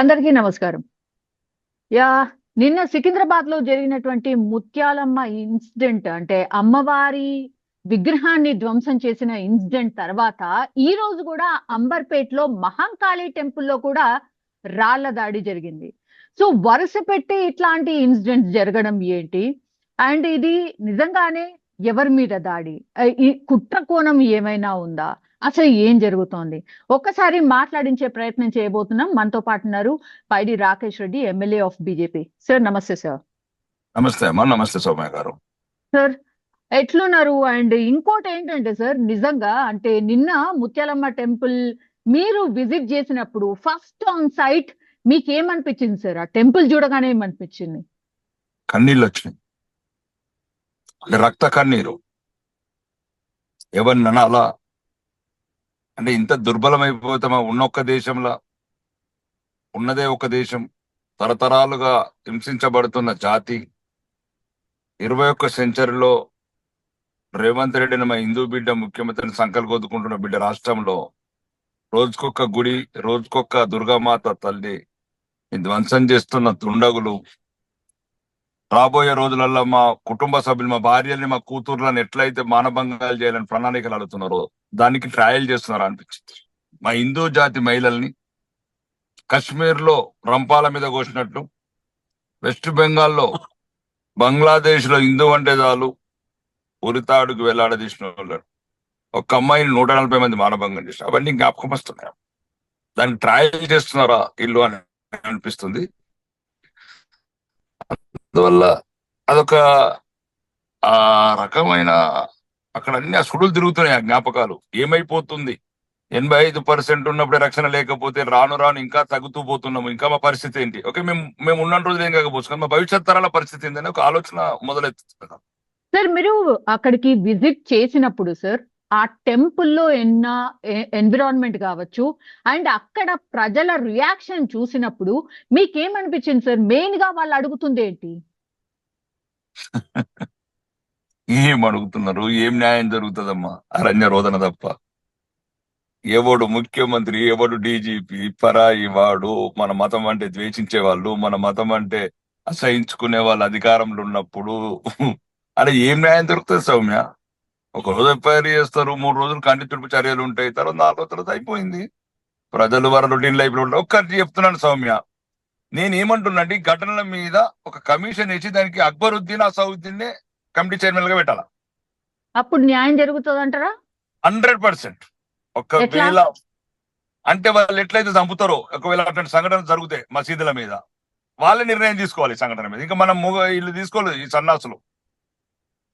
అందరికీ నమస్కారం. యాహ్! నిన్న సికింద్రాబాద్‌లో జరిగినటువంటి ముత్యాలమ్మ ఇన్సిడెంట్ అంటే అమ్మవారి విగ్రహాన్ని ధ్వంసం చేసిన ఇన్సిడెంట్ తర్వాత ఈ రోజు కూడా అంబర్‌పేట్‌లో మహంకాళి టెంపుల్‌లో కూడా రాళ్ల దాడి జరిగింది. సో, వరుస పెట్టి ఇట్లాంటి ఇన్సిడెంట్స్ జరగడం ఏంటి? అండ్ ఇది నిజంగానే ఎవరి మీద దాడి? ఈ కుట్ర కోణం ఏమైనా ఉందా? అసలు ఏం జరుగుతోంది? ఒక్కసారి మాట్లాడించే ప్రయత్నం చేయబోతున్నాం. మనతో పాటు ఉన్నారు Paidi Rakesh Reddy, MLA of BJP. Sir నమస్తే సార్. నమస్తే అమ్మా. నమస్తే సౌమ్య గారు. సార్ ఎట్లున్నారు? అండ్ ఇంకోటేంటంటే సార్ నిజంగా అంటే నిన్న ముత్యాలమ్మ టెంపుల్ మీరు విజిట్ చేసినప్పుడు ఫస్ట్ ఆన్ సైట్ మీకేమనిపించింది సార్? ఆ టెంపుల్ చూడగానే ఏమనిపించింది? కన్నీళ్ళు వచ్చినాయి. అంటే రక్త కన్నీరు. ఎవరినన్నా అలా అంటే ఇంత దుర్బలమైపోతామా? ఉన్నొక్క దేశంలో ఉన్నదే ఒక దేశం, తరతరాలుగా హింసించబడుతున్న జాతి 21వ సెంచరీలో రేవంత్ రెడ్డిని మా హిందూ బిడ్డ ముఖ్యమంత్రిని సంకల్ కొద్దుకుంటున్న బిడ్డ రాష్ట్రంలో రోజుకొక్క గుడి, రోజుకొక్క దుర్గామాత తల్లి ధ్వంసం చేస్తున్న దుండగులు రాబోయే రోజులలో మా కుటుంబ సభ్యులు, మా భార్యల్ని, మా కూతుర్లను ఎట్లయితే మానభంగాలు చేయాలని ప్రణాళికలు అడుగుతున్నారో దానికి ట్రయల్ చేస్తున్నారు అనిపించింది. మా హిందూ జాతి మహిళల్ని కశ్మీర్ లో రంపాల మీద కోసినట్టు, వెస్ట్ బెంగాల్లో బంగ్లాదేశ్ లో హిందూ అంటే చాలు ఉరితాడుకు వెళ్లాడదీసిన వాళ్ళు ఒక్క అమ్మాయిని 140 మంది మానభంగం చేసిన అవన్నీ జ్ఞాపకం వస్తున్నాయి. దానికి ట్రయల్ చేస్తున్నారా ఇల్లు అని అనిపిస్తుంది. అందువల్ల అదొక ఆ రకమైన అక్కడ అన్ని ఆ సుడులు తిరుగుతున్నాయి. ఆ జ్ఞాపకాలు ఏమైపోతుంది. 85% ఉన్నప్పుడే రక్షణ లేకపోతే రాను రాను ఇంకా తగ్గుతూ పోతున్నాము. ఇంకా మా పరిస్థితి ఏంటి? ఓకే, మేము ఉన్న రోజులు ఏం కాకపోవచ్చు, కానీ మా భవిష్యత్ తరాల పరిస్థితి ఏంటని ఒక ఆలోచన మొదలెత్తుంది. సార్ మీరు అక్కడికి విజిట్ చేసినప్పుడు సార్ ఆ టెంపుల్లో ఎన్విరాన్మెంట్ కావచ్చు అండ్ అక్కడ ప్రజల రియాక్షన్ చూసినప్పుడు మీకేమనిపించింది సార్? మెయిన్ గా వాళ్ళు అడుగుతుంది ఏంటి? ఏం అడుగుతున్నారు? ఏం న్యాయం జరుగుతుందమ్మా? అరణ్య రోదన తప్ప. ఎవడు ముఖ్యమంత్రి, ఎవడు డీజీపీ, పరాయి వాడు, మన మతం అంటే ద్వేషించే వాళ్ళు, మన మతం అంటే అసహించుకునే వాళ్ళు అధికారంలో ఉన్నప్పుడు అరే ఏం న్యాయం దొరుకుతుంది సౌమ్య? ఒక రోజు ఎఫ్ఐఆర్ చేస్తారు, 3 రోజులు కంటి తుడుపు చర్యలు ఉంటాయి, తర్వాత 4వ తర్వాత అయిపోయింది. ప్రజలు వారి రొటీన్ లైఫ్ లో ఉంటారు. ఒక్కటి చెప్తున్నాను సౌమ్య, నేను ఏమంటున్నా అంటే ఈ ఘటనల మీద ఒక కమిషన్ ఇచ్చి దానికి అక్బరుద్దీన్ అసౌద్దీన్ కమిటీ చైర్మన్ గా పెట్టాల. అప్పుడు న్యాయం జరుగుతుంది అంటారా? 100%. ఎట్లా? ఒకవేళ అంటే వాళ్ళు ఎట్లయితే చంపుతారో, ఒకవేళ అటువంటి సంఘటన జరిగితే మసీదుల మీద వాళ్ళే నిర్ణయం తీసుకోవాలి ఈ సంఘటన మీద. ఇంకా మనం వీళ్ళు తీసుకోలేదు. ఈ సన్నాసులు,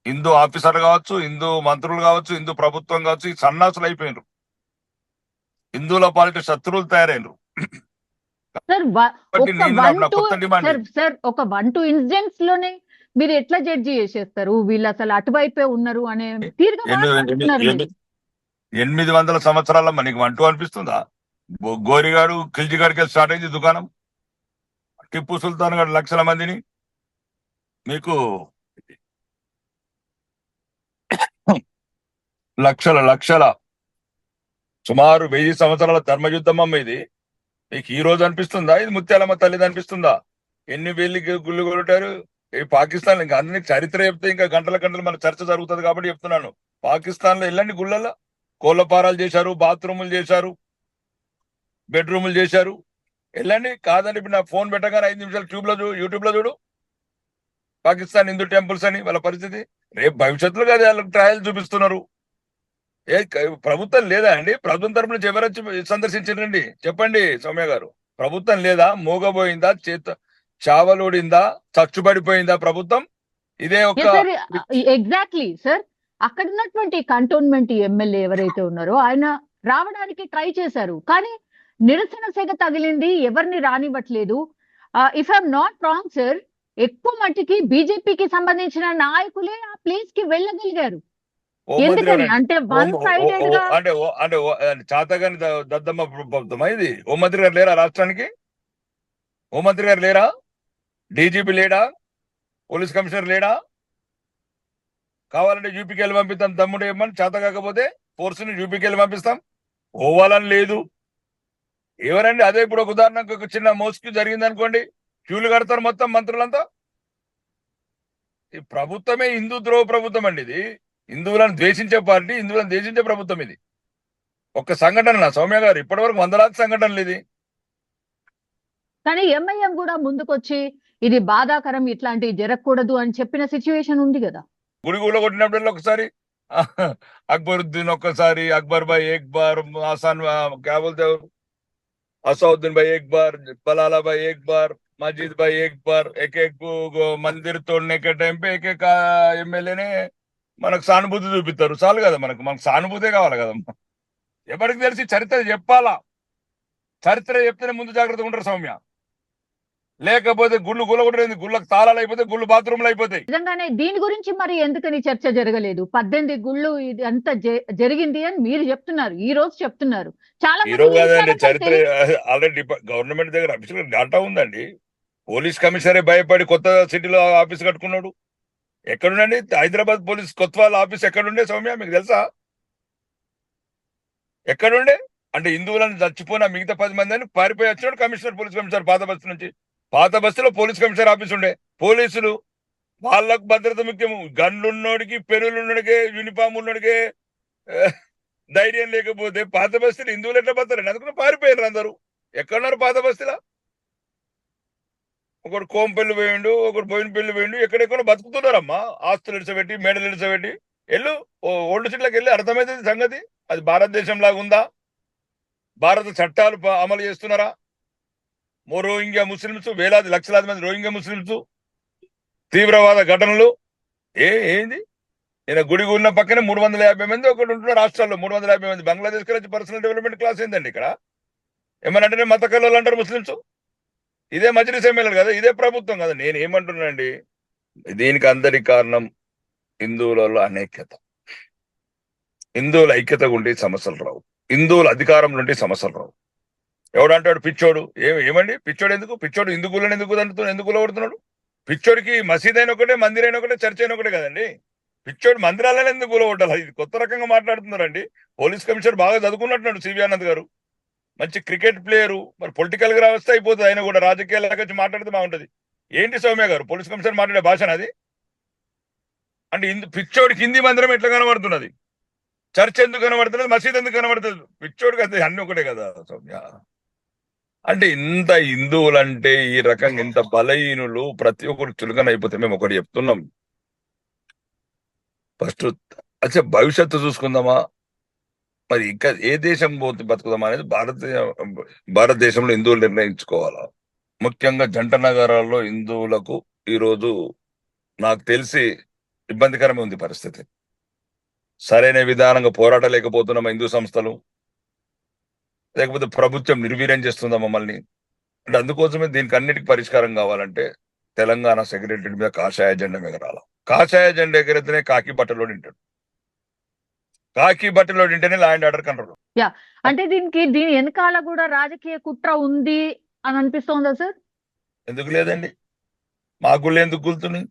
హిందూ ఆఫీసర్లు కావచ్చు, హిందూ మంత్రులు కావచ్చు, హిందూ ప్రభుత్వం కావచ్చు, ఈ సన్నాసులు అయిపోయినారు. హిందువుల పాలిట శత్రువులు తయారైనరు. సార్ కాబట్టి ఒక నేను నా కొత్త డిమాండ్ సార్ సార్ ఒక 1-2 ఇన్సిడెంట్స్ లోనే మీరు ఎట్లా జడ్జి చేసేస్తారు? వీళ్ళు అసలు అటువైపే ఉన్నారు అనే తీరుగా మాట్లాడుతున్నారు మీరు. 800 సంవత్సరాల మనకి అంటూ అనిపిస్తుందా? గోరిగాడు ఖిల్జిగాడికి స్టార్ట్ అయింది దుకాణం. టిప్పు సుల్తాన్ గారు లక్షల మందిని, మీకు లక్షల లక్షల సుమారు 1000 సంవత్సరాల ధర్మయుద్ధం అమ్మ ఇది. మీకు ఈ రోజు అనిపిస్తుందా ఇది ముత్యాలమ్మ తల్లిది అనిపిస్తుందా? ఎన్ని వేలు గుళ్ళు కొట్టారు ఈ పాకిస్తాన్. ఇంకా అన్ని చరిత్ర చెప్తే ఇంకా గంటల గంటలు మన చర్చ జరుగుతుంది కాబట్టి చెప్తున్నాను. పాకిస్తాన్ లో ఎల్లండి గుళ్ళల్లో కోళ్ళపారాలు చేశారు, బాత్రూములు చేశారు, బెడ్రూములు చేశారు. వెళ్ళండి. కాదండి ఇప్పుడు నా ఫోన్ పెట్టగానే 5 నిమిషాలు యూట్యూబ్ లో చూడు పాకిస్తాన్ హిందూ టెంపుల్స్ అని. వాళ్ళ పరిస్థితి రేపు భవిష్యత్తులో కదా వాళ్ళకి ట్రయల్ చూపిస్తున్నారు. ప్రభుత్వం లేదా అండి? ప్రభుత్వం తరపు నుంచి ఎవరు వచ్చి సందర్శించారండి? చెప్పండి సౌమ్య గారు. ప్రభుత్వం లేదా? మూగబోయిందా? చావలుడిందా? చచ్చుబడిపోయిందా ప్రభుత్వం? ఇదే ఒక సార్ ఎగ్జాక్ట్లీ సార్. అక్కడ ఉన్నటువంటి కంటోన్మెంట్ ఎమ్మెల్యే ఎవరైతే ఉన్నారో ఆయన రావడానికి ట్రై చేశారు, కానీ నిరసన సెగ తగిలింది, ఎవరిని రానివ్వట్లేదు. If I'm not wrong sir, ఎక్కువ మట్టికి బీజేపీకి సంబంధించిన నాయకులే ఆ ప్లేస్ కి వెళ్ళగలిగారు. ఎందుకని అంటే వన్ సైడెడ్ గా అంటే చాతగాని దద్దమ్మ ప్రభుత్వమా ఇది? హోంమంత్రి గారు లేరా రాష్ట్రానికి? హోంమంత్రి గారు లేరా? డీజీపీ లేడా? పోలీస్ కమిషనర్ లేడా? కావాలంటే యూపీకి వెళ్ళి పంపిస్తాం. తమ్ముడు ఏమని చేత కాకపోతే ఫోర్స్ ని యూపీకి వెళ్ళి పంపిస్తాం. పోవాలని లేదు. ఎవరండి? అదే ఇప్పుడు ఒక ఉదాహరణకు ఒక చిన్న మోస్కి జరిగింది అనుకోండి, క్యూలు కడతారు మొత్తం మంత్రులంతా. ఈ ప్రభుత్వమే హిందూ ద్రోహ ప్రభుత్వం అండి ఇది. హిందువులను ద్వేషించే పార్టీ, హిందువులను ద్వేషించే ప్రభుత్వం ఇది. ఒక్క సంఘటన నా సౌమ్య గారు, ఇప్పటివరకు వందలాది సంఘటనలు ఇది. కానీ ఎంఐఎం కూడా ముందుకొచ్చి ఇది బాధాకరం, ఇట్లాంటివి జరగకూడదు అని చెప్పిన సిచ్యువేషన్ ఉంది కదా. గుడిగూల కొట్టినప్పుడు ఒకసారి అక్బరుద్దీన్, ఒక్కసారి అక్బర్ భాయ్ ఏక్ బార్, ఆసాన్ క్యా బోల్తే హో, असउद्दीन भाई एक बार, बलाला भाई एक बार, मजीद भाई एक बार, एक एक मंदिर तोड़ने के टाइम पे एक एक ఎమ్మెల్యేనే మనకు సానుభూతి చూపిస్తారు. చాలు కదా, మనకు మనకు సానుభూతే కావాలి కదమ్మా. ఎవరికి తెలిసి చరిత్ర చెప్పాలా? చరిత్ర చెప్తేనే ముందు జాగ్రత్తగా ఉంటారు సౌమ్య. లేకపోతే గుళ్ళు గుల్లగొట్టలేదు, గుళ్ళకు తాళాలు అయిపోతే గుళ్ళు బాత్రూమ్లు అయిపోతాయి. నిజంగానే దీని గురించి మరి ఎందుకని చర్చ జరగలేదు? 18 గుళ్ళు ఇది అంతా జరిగింది అని మీరు చెప్తున్నారు, ఈ రోజు చెప్తున్నారు. చాలా ఈ రోజు కాదండి, చరిత్ర ఆల్రెడీ గవర్నమెంట్ దగ్గర అఫీషియల్ డాటా ఉందండి. పోలీస్ కమిషనరే భయపడి కొత్త సిటీలో ఆఫీస్ కట్టుకున్నాడు. ఎక్కడుండండి? హైదరాబాద్ పోలీస్ కొత్వాల్ ఆఫీస్ ఎక్కడుండే సౌమ్య, మీకు తెలుసా? ఎక్కడుండే? అంటే హిందువులను చచ్చిపోయిన మిగతా 10 మంది అని పారిపోయి వచ్చినాడు కమిషనర్, పోలీస్ కమిషనర్ పాత బస్తీ నుంచి. పాత బస్తీలో పోలీస్ కమిషనర్ ఆఫీస్ ఉండే. పోలీసులు వాళ్ళకు భద్రత ముఖ్యము. గన్లు ఉన్నోడికి, పెరువులు ఉన్నోడికే, యూనిఫామ్ ఉన్నోడికే ధైర్యం లేకపోతే పాత బస్తీలు హిందువులు ఎట్లా బతారండి? అందుకని పారిపోయారు అందరూ. ఎక్కడున్నారు పాత బస్తీలా? ఒకడు కోంపెల్లి పోయిండు, ఒకడు బోయినపల్లి పోయిండు, ఎక్కడెక్కడ బతుకుతున్నారమ్మా. ఆస్తులు ఇడిచబెట్టి, మేడలు ఇడిచబెట్టి. వెళ్ళు ఓల్డ్ సిటీలోకి వెళ్ళి అర్థమైతుంది సంగతి. అది భారతదేశం లాగా ఉందా? భారత చట్టాలు అమలు చేస్తున్నారా? రోహింగ్యా ముస్లింస్, వేలాది లక్షలాది మంది రోహింగ్యా ముస్లింస్, తీవ్రవాద ఘటనలు. ఏంది? నేను గుడి ఉన్న పక్కనే 350 మంది ఒకటి ఉంటున్న రాష్ట్రాల్లో 350 మంది బంగ్లాదేశ్ వచ్చి పర్సనల్ డెవలప్మెంట్ క్లాస్ ఏందండి ఇక్కడ? ఏమనంటే మత కళలు అంటారు ముస్లింస్. ఇదే మజ్లిస్ ఎమ్మెల్యేలు కదా, ఇదే ప్రభుత్వం కదా. నేను ఏమంటున్నానండి, దీనికి అందరికి కారణం హిందువులలో అనైక్యత. హిందువుల ఐక్యతగా ఉంటే సమస్యలు రావు, హిందువుల అధికారంలో ఉంటే సమస్యలు రావు. ఎవడంటాడు పిచ్చోడు? ఏమండి పిచ్చోడు ఎందుకు? పిచ్చోడు హిందువులను ఎందుకు కొడుతున్నాడు? పిచ్చోడికి మసీద్ అయిన ఒకటే, మందిర్ అయిన ఒకటే, చర్చ్ అయిన ఒకటే కదండి. పిచ్చోడు మందిరాలను ఎందుకు కూలగొట్టాలి? ఇది కొత్త రకంగా మాట్లాడుతున్నారండి. పోలీస్ కమిషనర్ బాగా చదువుకున్నట్టున్నాడు సివి ఆనంద్ గారు, మంచి క్రికెట్ ప్లేయరు. మరి పొలిటికల్ గా వస్తే అయిపోతుంది, ఆయన కూడా రాజకీయాలకు వచ్చి మాట్లాడితే బాగుంటది. ఏంటి సౌమ్య గారు పోలీస్ కమిషనర్ మాట్లాడే భాష అది? అంటే పిచ్చోడికి హిందీ మందిరం ఎట్లా కనబడుతున్నది? చర్చ్ ఎందుకు కనబడుతున్నది? మసీద్ ఎందుకు కనబడుతుంది? పిచ్చోడికి అది అన్ని ఒకటే కదా సౌమ్య. అంటే ఇంత హిందువులంటే ఈ రకంగా ఇంత బలహీనులు, ప్రతి ఒక్కరు చులకన అయిపోతే మేము ఒకటి చెప్తున్నాం. ఫస్ట్ అచ్చా భవిష్యత్తు చూసుకుందామా, మరి ఇంకా ఏ దేశం పోతే బతుకుదామా అనేది భారతదేశంలో హిందువులు నిర్ణయించుకోవాలా. ముఖ్యంగా జంట నగరాల్లో హిందువులకు ఈరోజు నాకు తెలిసి ఇబ్బందికరమే ఉంది పరిస్థితి. సరైన విధానంగా పోరాటలేకపోతున్నామా హిందూ సంస్థలు, లేకపోతే ప్రభుత్వం నిర్వీర్యం చేస్తుందా మమ్మల్ని? అంటే అందుకోసమే దీనికి అన్నిటికీ పరిష్కారం కావాలంటే తెలంగాణ సెక్రటరీ మీద కాషాయ జెండా ఎగరాల. కాషాయ జెండా ఎగరితేనే కాకి బట్టలో తింటాడు, కాకి బట్టలో తింటేనే లా అండ్ ఆర్డర్ కంట్రోల్. అంటే దీని వెనకాల కూడా రాజకీయ కుట్ర ఉంది అని అనిపిస్తోందా సార్? ఎందుకు లేదండి, మా గుళ్ళు ఎందుకు గుల్తున్నాయి?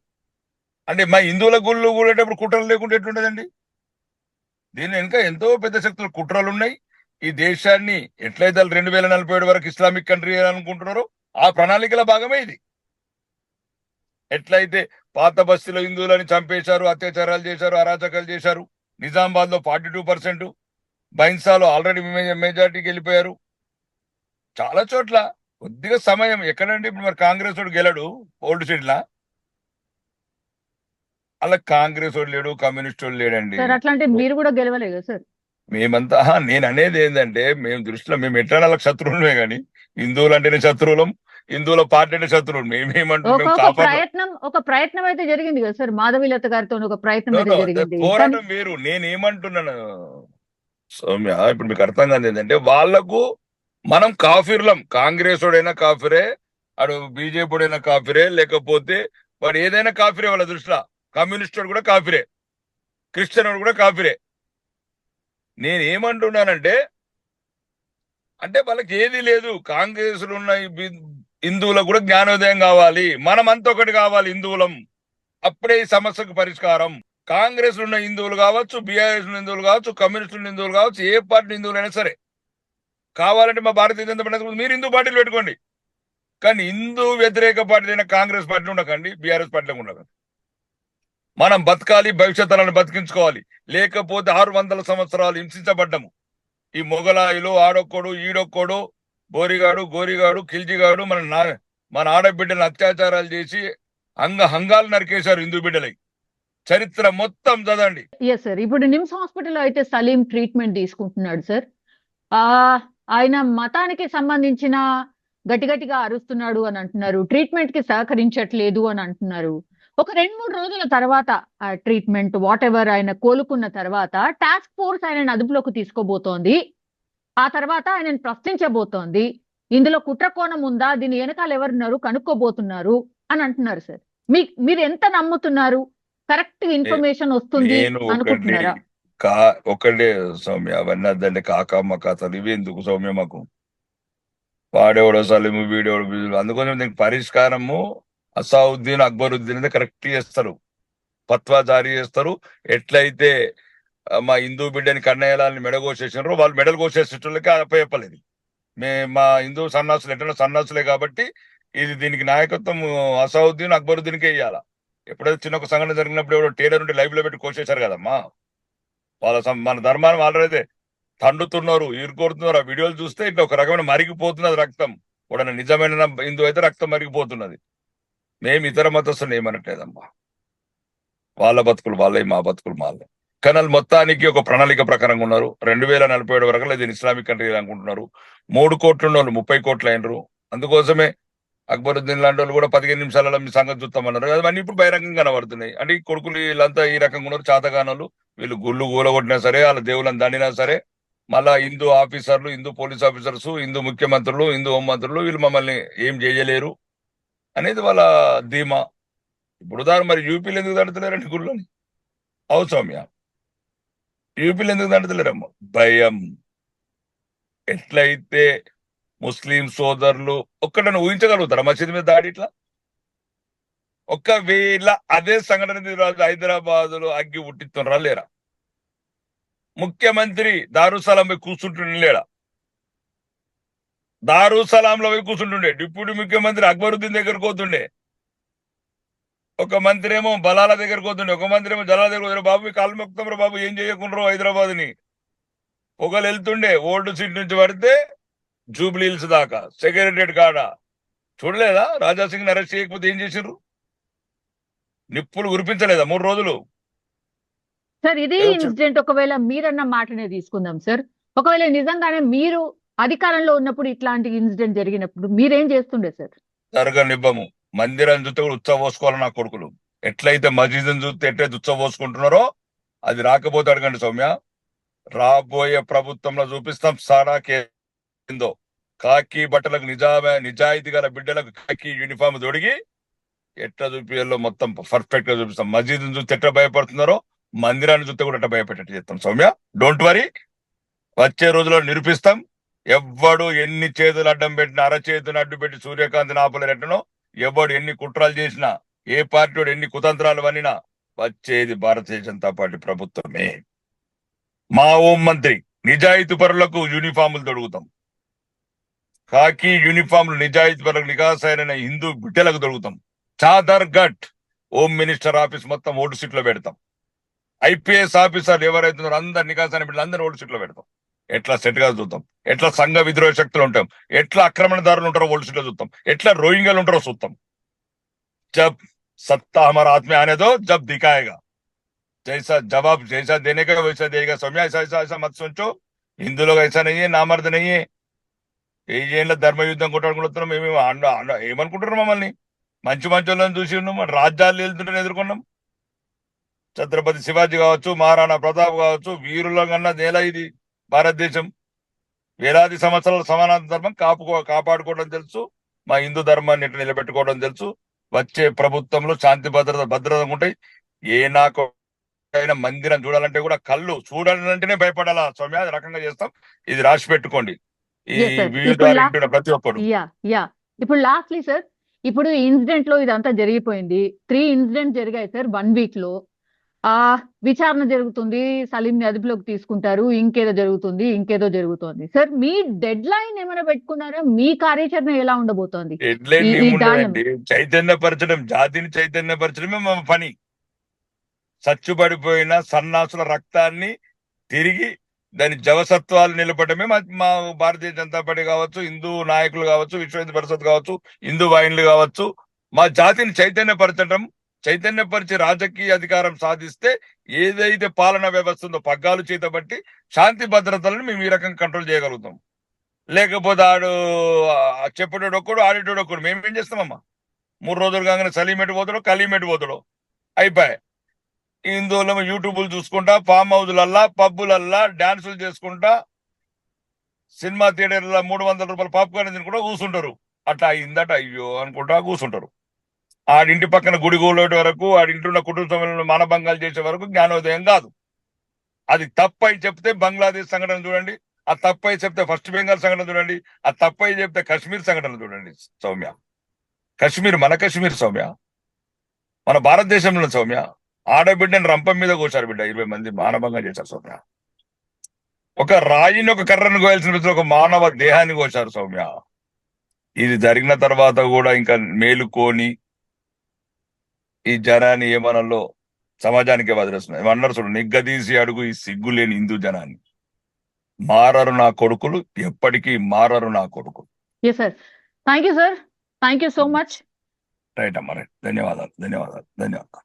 అంటే మా హిందువుల గుళ్ళు కూడేటప్పుడు కుట్రలు లేకుండా ఎట్లుంటదండి? దీని వెనుక ఎంతో పెద్ద శక్తులు కుట్రలు ఉన్నాయి. ఈ దేశాన్ని ఎట్లయితే 2047 వరకు ఇస్లామిక్ కంట్రీ అనుకుంటున్నారో ఆ ప్రణాళికల భాగమే ఇది. ఎట్లయితే పాత బస్తీలో హిందువులని చంపేశారు, అత్యాచారాలు చేశారు, అరాచకాలు చేశారు. నిజామాబాద్ లో 42%, బైన్సాలో ఆల్రెడీ మెజార్టీకి వెళ్ళిపోయారు. చాలా చోట్ల కొద్దిగా సమయం ఎక్కడండి? ఇప్పుడు మరి కాంగ్రెస్ వాడు గెలడు ఓల్డ్ సిటీలా, అలా కాంగ్రెస్ వాడు లేడు, కమ్యూనిస్ట్ వాడు లేడండి. అట్లాంటి మీరు కూడా గెలవలేదు సార్. మేమంతా నేను అనేది ఏంటంటే, మేము దృష్టిలో మేము ఎట్లా వాళ్ళకి శత్రువులమే కానీ హిందువులు అంటేనే శత్రువులం, హిందువుల పార్టీ అంటే శత్రువులు. ఒక ప్రయత్నం అయితే జరిగింది కదా సార్, మాధవీలత గారితో ఒక ప్రయత్నం అయితే జరిగింది. పోరాటం వేరు. నేనేమంటున్నాను సౌమ్య, ఇప్పుడు మీకు అర్థం కాదు ఏంటంటే, వాళ్లకు మనం కాఫీర్లం. కాంగ్రెస్ వాడైనా కాఫీరే, అడు బీజేపీ వాడైనా కాఫీరే, లేకపోతే వాడు ఏదైనా కాఫీరే వాళ్ళ దృష్టిలో. కమ్యూనిస్ట్ వాడు కూడా కాఫీరే, క్రిస్టియన్ వాడు కూడా కాఫీరే. నేనేమంటున్నానంటే, అంటే వాళ్ళకి ఏది లేదు. కాంగ్రెస్ లో ఉన్న హిందువులకు కూడా జ్ఞానోదయం కావాలి, మనమంతా ఒకటి కావాలి హిందువులం, అప్పుడే ఈ సమస్యకు పరిష్కారం. కాంగ్రెస్ లో ఉన్న హిందువులు కావచ్చు, బీఆర్ఎస్ హిందువులు కావచ్చు, కమ్యూనిస్టులు హిందువులు కావచ్చు, ఏ పార్టీ హిందువులైనా సరే కావాలంటే మా భారతీయ జనతా పార్టీ మీరు హిందూ పార్టీలు పెట్టుకోండి, కానీ హిందూ వ్యతిరేక పార్టీ అయినా కాంగ్రెస్ పార్టీ ఉండకండి, బీఆర్ఎస్ పార్టీలో ఉండకండి. మనం బతకాలి, భవిష్యత్ తరాలను బతికించుకోవాలి. లేకపోతే 600 సంవత్సరాలు హింసించబడ్డము. ఈ మొగలాయిలు ఆడొక్కడు ఈడొక్కడు బోరిగాడు గోరిగాడు కిల్జిగాడు మన ఆడబిడ్డలను అత్యాచారాలు చేసి హంగాలు నరికేశారు హిందూ బిడ్డలై. చరిత్ర మొత్తం చదవండి. Yes sir. ఇప్పుడు నిమ్స్ హాస్పిటల్లో అయితే సలీం ట్రీట్మెంట్ తీసుకుంటున్నాడు సార్. ఆ ఆయన మతానికి సంబంధించిన గట్టిగా అరుస్తున్నాడు అని అంటున్నారు, ట్రీట్మెంట్ కి సహకరించట్లేదు అని అంటున్నారు. ఒక 2-3 రోజుల తర్వాత ఆ ట్రీట్మెంట్ వాట్ ఎవర్ ఆయన కోలుకున్న తర్వాత టాస్క్ ఫోర్స్ ఆయన అదుపులోకి తీసుకోబోతోంది. ఆ తర్వాత ఆయనను ప్రశ్నించబోతోంది. ఇందులో కుట్ర కోణం ఉందా, దీని వెనకాల ఎవరున్నారు కనుక్కోబోతున్నారు అని అంటున్నారు సార్. మీరు ఎంత నమ్ముతున్నారు? కరెక్ట్ ఇన్ఫర్మేషన్ వస్తుంది నేను అనుకుంటున్నారా? ఒకటే సౌమ్య, అవన్నీ అద్దండి, కాకమ్మ కథలు ఇవి ఎందుకు సౌమ్య మాకు? వాడేవాడో సలీము వీడేవాడు వీడు. అందుకోసం దీనికి పరిష్కారము అసావుద్దీన్ అక్బరుద్దీన్ అయితే కరెక్ట్ చేస్తారు, ఫత్వా జారీ చేస్తారు. ఎట్లయితే మా హిందూ బిడ్డని కన్నయ్యలాన్ని మెడగోసేసినారో వాళ్ళు మెడలు కోసేసేటోళ్ళకి అప్పచెప్పలేదు. మా హిందూ సన్నాసులు ఎట్లా సన్నాసులే కాబట్టి దీనికి నాయకత్వం అసావుద్దీన్ అక్బరుద్దీన్కే ఇయ్యాల. ఎప్పుడైతే చిన్న ఒక సంఘటన జరిగినప్పుడు ఎవరో టేలర్ ఉంటే లైవ్ లో పెట్టి కోసేశారు కదమ్మా. మన ధర్మాన్ని వాళ్ళైతే తండుతున్నారు, ఈరుకోరుతున్నారు. ఆ వీడియోలు చూస్తే ఇట్లా ఒక రకమైన మరిగిపోతున్నది రక్తం. కూడా నిజమైన హిందూ అయితే రక్తం మరిగిపోతున్నది. మేము ఇతర మతస్థులు ఏమనట్లేదమ్మా, వాళ్ళ బతుకులు వాళ్ళే, మా బతుకులు మాలే. కానీ వాళ్ళు మొత్తానికి ఒక ప్రణాళిక ప్రకారంగా ఉన్నారు. 2047 వరకు లేదు ఇస్లామిక్ కంట్రీ అనుకుంటున్నారు. 3 కోట్లు ఉన్న వాళ్ళు 30 కోట్లు అయినరు. అందుకోసమే అక్బరుద్దీన్ లాంటి వాళ్ళు కూడా 15 నిమిషాలలో మీ సంగతి చూస్తామన్నారు. అవన్నీ ఇప్పుడు బహిరంగంగా కనబడుతున్నాయి. అంటే ఈ కొడుకులు వీళ్ళంతా ఈ రకంగా ఉన్నారు, చాతగానోళ్ళు. వీళ్ళు గుళ్ళు కూలగొట్టినా సరే, వాళ్ళ దేవుళ్ళని దండినా సరే, మళ్ళా హిందూ ఆఫీసర్లు, హిందూ పోలీస్ ఆఫీసర్స్, హిందూ ముఖ్యమంత్రులు, హిందూ హోంమంత్రులు వీళ్ళు మమ్మల్ని ఏం చేయలేరు అనేది వాళ్ళ ధీమా. ఇప్పుడు దాని మరి యూపీలు ఎందుకు దండుతలేరండి గుళ్ళని? సౌమ్య, యూపీలు ఎందుకు దండుతలేరమ్మా? భయం. ఎట్లయితే ముస్లిం సోదరులు ఒక్కడని ఊహించగలుగుతారా మసీద్ మీద దాడి ఇట్లా? ఒకవేళ అదే సంఘటన హైదరాబాద్ లో అగ్గి పుట్టిస్తున్నారా లేరా? ముఖ్యమంత్రి దారుసలాం పోయి కూర్చుంటుండే లేడా? దారుసలాంలో పోయి కూర్చుంటుండే. డిప్యూటీ ముఖ్యమంత్రి అక్బరుద్దీన్ దగ్గరకు పోతుండే. ఒక మంత్రి ఏమో బలాల దగ్గరకు పోతుండే, ఒక మంత్రి ఏమో జలాల దగ్గర పోతుండే. బాబు కాలు మొక్కుతాం బాబు, ఏం చేయకుండా హైదరాబాద్ ని. పొగలు వెళ్తుండే. ఓల్డ్ సీట్ నుంచి పడితే జూబ్లీ హిల్స్ దాకా, సెక్రటరియట్ కాడ. చూడలేదా రాజాసింగ్ అరెస్ట్ చేయకపోతే ఏం చేసిర్రు? నిప్పులు కురిపించలేదా 3 రోజులు? సార్ ఇది ఇన్సిడెంట్ ఒకవేళ మీరన్న మాటనే తీసుకుందాం సార్. ఒకవేళ నిజంగానే మీరు అధికారంలో ఉన్నప్పుడు ఇట్లాంటి ఇన్సిడెంట్ జరిగినప్పుడు మీరేం చేస్తుండే సార్? జరగనివ్వము. మందిరాన్ని చూస్తే కూడా ఉత్సవ పోసుకోవాలి నా కొడుకులు. ఎట్లయితే మసీదుని చూస్తే ఎట్లయితే ఉత్సవ పోసుకుంటున్నారో అది రాకపోతే అడగండి సౌమ్య. రాబోయే ప్రభుత్వంలో చూపిస్తాం సారా కేందో. కాకి బట్టలకు నిజాయితీ గల బిడ్డలకు కాకి యూనిఫామ్ తొడిగి ఎట్లా చూపియాలో మొత్తం పర్ఫెక్ట్ గా చూపిస్తాం. మసీదుని చూస్తే ఎట్లా భయపడుతున్నారో మందిరాన్ని చూస్తే కూడా ఎట్లా భయపెట్టేట్టు చేస్తాం సౌమ్య. డోంట్ వరీ, వచ్చే రోజుల్లో నిరూపిస్తాం. ఎవ్వడు ఎన్ని చేతులు అడ్డం పెట్టినా, అరచేతులు అడ్డు పెట్టి సూర్యకాంతిని ఆపలేరెట్టనో, ఎవడు ఎన్ని కుట్రాలు చేసినా, ఏ పార్టీ ఎన్ని కుతంత్రాలు వనినా వచ్చేది భారతీయ జనతా పార్టీ ప్రభుత్వమే. మా హోంమంత్రి నిజాయితీ పరులకు యూనిఫాములు తొడుగుతాం. కాకి యూనిఫామ్లు నిజాయితీ పరులకు, నికాసైన హిందూ బిడ్డలకు దొరుకుతాం. చాదర్ గట్ హోమ్ మినిస్టర్ ఆఫీస్ మొత్తం ఓటు సీట్లో పెడతాం. ఐపీఎస్ ఆఫీసర్లు ఎవరైతున్నారో అందరు నికాసైన బిడ్డలు అందరూ ఓటు సీట్లో పెడతాం. ఎట్లా సెట్ గా చూద్దాం, ఎట్లా సంఘ విద్రోహ శక్తులు ఉంటాం, ఎట్లా ఆక్రమణదారులు ఉంటారో ఓటు సీట్లో చూద్దాం, ఎట్లా రోహింగ్యాలు ఉంటారో చూద్దాం. జబ్ సత్తా హమారా हाथ में आने दो, जब दिखाएगा जैसा जवाब जैसा देने का वैसा देगा सौम्या. ऐसा ऐसा ऐसा मत सोचो. हिंदू लोग ऐसा नहीं है, नामर्द नहीं है. ఏళ్ళ ధర్మ యుద్ధం కొట్టాడుకుంటున్నాం. మేమేమో ఏమనుకుంటున్నాం? మమ్మల్ని మంచి వాళ్ళని చూసి ఉన్నాం. రాజ్యాలు వెళ్తుంటే ఎదుర్కొన్నాం. ఛత్రపతి శివాజీ కావచ్చు, మహారాణా ప్రతాప్ కావచ్చు, వీరుల కన్నా నేల ఇది భారతదేశం. వేలాది సంవత్సరాల సమాన ధర్మం కాపాడుకోవడం తెలుసు. మా హిందూ ధర్మాన్ని ఎట్లా నిలబెట్టుకోవడం తెలుసు. వచ్చే ప్రభుత్వంలో శాంతి భద్రత ఉంటాయి. ఏ నాకు మందిరం చూడాలంటే కూడా కళ్ళు చూడాలంటేనే భయపడాలా సౌమ్య, రకంగా చేస్తాం. ఇది రాసి పెట్టుకోండి ఈ వీడియో ద్వారా ప్రతి ఒక్కరు. ఇప్పుడు లాస్ట్లీ సార్, ఇప్పుడు ఇన్సిడెంట్ లో ఇదంతా జరిగిపోయింది. 3 ఇన్సిడెంట్ జరిగాయి సార్ 1 వీక్ లో. ఆ విచారణ జరుగుతుంది, సలీంని అదుపులోకి తీసుకుంటారు, ఇంకేదో జరుగుతుంది, ఇంకేదో జరుగుతోంది. సార్, మీ డెడ్ లైన్ ఏమైనా పెట్టుకున్నారా? మీ కార్యాచరణ ఎలా ఉండబోతోంది ఈ హెడ్లైన్ ఈ దాడుల ఏముండదండి, చైతన్యపరచడం, జాతిని చైతన్యపరచడమే మా పని. చచ్చుబడిపోయిన సన్నాసుల రక్తాన్ని తిరిగి దాని జవసత్వాలు నిలపడమే మా భారతీయ జనతా పార్టీ కావచ్చు, హిందూ నాయకులు కావచ్చు, విశ్వ హిందూ పరిషత్ కావచ్చు, హిందూ వాహినులు కావచ్చు, మా జాతిని చైతన్యపరచడం. చైతన్యపరిచి రాజకీయ అధికారం సాధిస్తే ఏదైతే పాలనా వ్యవస్థ ఉందో పగ్గాలు చేతబట్టి శాంతి భద్రతలను మేము ఈ రకంగా కంట్రోల్ చేయగలుగుతాం. లేకపోతే చెప్పేటోడు ఒక్కడు, ఆడేటోడు ఒక్కడు, మేమేం చేస్తామమ్మా? 3 రోజులు కాగానే సలీం ఎటు పోతాడో, కలీం ఎటు పోతాడో అయిపోయాయి. హిందువులు యూట్యూబ్లు చూసుకుంటా, ఫామ్ హౌజులల్లా, పబ్బులల్లా డాన్సులు చేసుకుంటా, సినిమా థియేటర్ల 300 రూపాయల పాప్కార్న్ తినుకుంటా కూర్చుంటారు. అట్లా అయిందట అయ్యో అనుకుంటా కూర్చుంటారు. ఆడింటి పక్కన గుడి గోలేటి వరకు, ఆడింటున్న కుటుంబ సభ్యులను మానభంగాలు చేసే వరకు జ్ఞానోదయం కాదు. అది తప్పై చెప్తే బంగ్లాదేశ్ సంఘటన చూడండి, ఆ తప్పై చెప్తే వెస్ట్ బెంగాల్ సంఘటన చూడండి, ఆ తప్పై చెప్తే కాశ్మీర్ సంఘటన చూడండి. సౌమ్య, కాశ్మీర్ మన కాశ్మీర్ సౌమ్య, మన భారతదేశంలో సౌమ్య. ఆడబిడ్డని రంపం మీద కోసారు బిడ్డ, 20 మంది మానభంగం చేశారు సౌమ్య. ఒక రాయిని, ఒక కర్రను కోయాల్సిన విధంగా ఒక మానవ దేహాన్ని కోశారు సౌమ్య. ఇది జరిగిన తర్వాత కూడా ఇంకా మేలుకోని ఈ జనాన్ని ఏమనలో సమాజానికి వదిలేస్తున్నారు. ఏమన్నారు చూడు, నిగ్గదీసి అడుగు ఈ సిగ్గులేని హిందూ జనాన్ని. మారరు నా కొడుకులు, ఎప్పటికీ మారరు నా కొడుకులు. Yes sir. Thank you sir. Thank you so much. Right అమ్మ, రైట్. ధన్యవాదాలు.